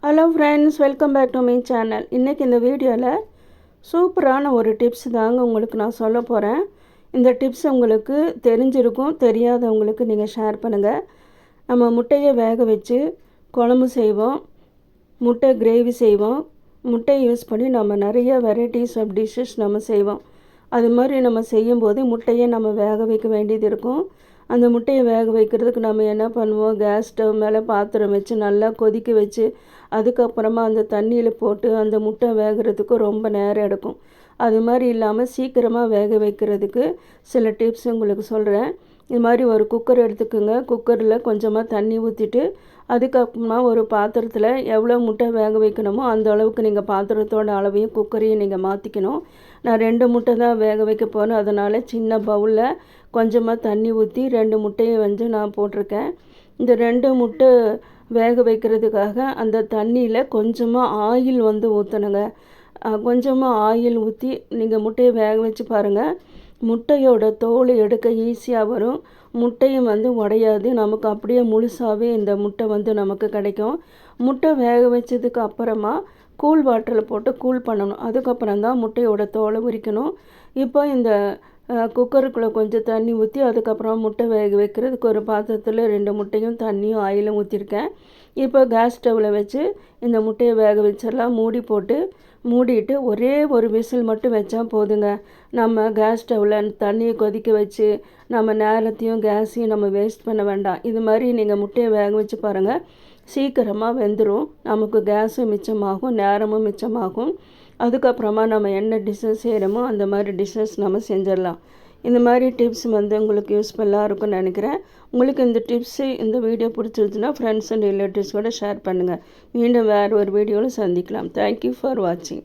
Hello friends, welcome back to my channel. இன்றைக்கி இந்த வீடியோவில் சூப்பரான ஒரு டிப்ஸ் தாங்க உங்களுக்கு நான் சொல்ல போகிறேன். இந்த டிப்ஸ் உங்களுக்கு தெரிஞ்சிருக்கும், தெரியாதவங்களுக்கு நீங்கள் ஷேர் பண்ணுங்கள். நம்ம முட்டையை வேக வச்சு குழம்பு செய்வோம், முட்டை கிரேவி செய்வோம். முட்டையை யூஸ் பண்ணி நம்ம நிறைய வெரைட்டிஸ் ஆஃப் டிஷ்ஷஸ் நம்ம செய்வோம். அது மாதிரி நம்ம செய்யும்போது முட்டையை நம்ம வேக வைக்க வேண்டியது இருக்கும். அந்த முட்டையை வேக வைக்கிறதுக்கு நம்ம என்ன பண்ணுவோம், கேஸ் ஸ்டவ் மேலே பாத்திரம் வச்சு நல்லா கொதிக்க வச்சு அதுக்கப்புறமா அந்த தண்ணியில் போட்டு அந்த முட்டை வேகிறதுக்கு ரொம்ப நேரம் எடுக்கும். அது மாதிரி இல்லாமல் சீக்கிரமாக வேக வைக்கிறதுக்கு சில டிப்ஸ் உங்களுக்கு சொல்கிறேன். இது மாதிரி ஒரு குக்கர் எடுத்துக்கோங்க. குக்கரில் கொஞ்சமாக தண்ணி ஊற்றிட்டு அதுக்கப்புறமா ஒரு பாத்திரத்தில் எவ்வளோ முட்டை வேக வைக்கணுமோ அந்த அளவுக்கு நீங்கள் பாத்திரத்தோட அளவையும் குக்கரையும் நீங்கள் மாற்றிக்கணும். நான் 2 முட்டை தான் வேக வைக்க போகிறேன். அதனால் சின்ன பவுலில் கொஞ்சமாக தண்ணி ஊற்றி 2 முட்டையை நான் போட்டிருக்கேன். இந்த 2 முட்டை வேக வைக்கிறதுக்காக அந்த தண்ணியில் கொஞ்சமாக ஆயில் ஊற்றணுங்க. கொஞ்சமாக ஆயில் ஊற்றி நீங்கள் முட்டையை வேக வச்சு பாருங்கள். முட்டையோட தோல் எடுக்க ஈஸியாக வரும். முட்டையும் உடையாது. நமக்கு அப்படியே முழுசாகவே இந்த முட்டை நமக்கு கிடைக்கும். முட்டை வேக வச்சதுக்கு அப்புறமா கூல் வாட்டரில் போட்டு கூல் பண்ணணும். அதுக்கப்புறம் தான் முட்டையோட தோலை உரிக்கணும். இப்போ இந்த குக்கருக்குள்ளே கொஞ்சம் தண்ணி ஊற்றி அதுக்கப்புறம் முட்டை வேக வைக்கிறதுக்கு ஒரு பாத்திரத்தில் 2 முட்டையும் தண்ணியும் ஆயிலும் ஊற்றிருக்கேன். இப்போ கேஸ் ஸ்டவ்வில் வச்சு இந்த முட்டையை வேக வச்சிடலாம். மூடிட்டு ஒரே ஒரு விசில் மட்டும் வச்சா போதுங்க. நம்ம கேஸ் ஸ்டவ்வில் தண்ணியை கொதிக்க வச்சு நம்ம நேரத்தையும் கேஸையும் நம்ம வேஸ்ட் பண்ண வேண்டாம். இது மாதிரி நீங்கள் முட்டையை வேக வச்சு பாருங்கள், சீக்கிரமாக வெந்துடும். நமக்கு கேஸும் மிச்சமாகும், நேரமும் மிச்சமாகும். அதுக்கப்புறமா நம்ம என்ன டிஷ்ஷஸ் செய்கிறோமோ அந்த மாதிரி டிஷ்ஷஸ் நம்ம செஞ்சிடலாம். இந்த மாதிரி டிப்ஸ் உங்களுக்கு யூஸ்ஃபுல்லாக இருக்கும்னு நினைக்கிறேன். உங்களுக்கு இந்த டிப்ஸு இந்த வீடியோ பிடிச்சிருச்சுன்னா ஃப்ரெண்ட்ஸ் அண்ட் ரிலேட்டிவ்ஸ் கூட ஷேர் பண்ணுங்கள். மீண்டும் வேறு ஒரு வீடியோவில் சந்திக்கலாம். தேங்க்யூ ஃபார் வாட்சிங்.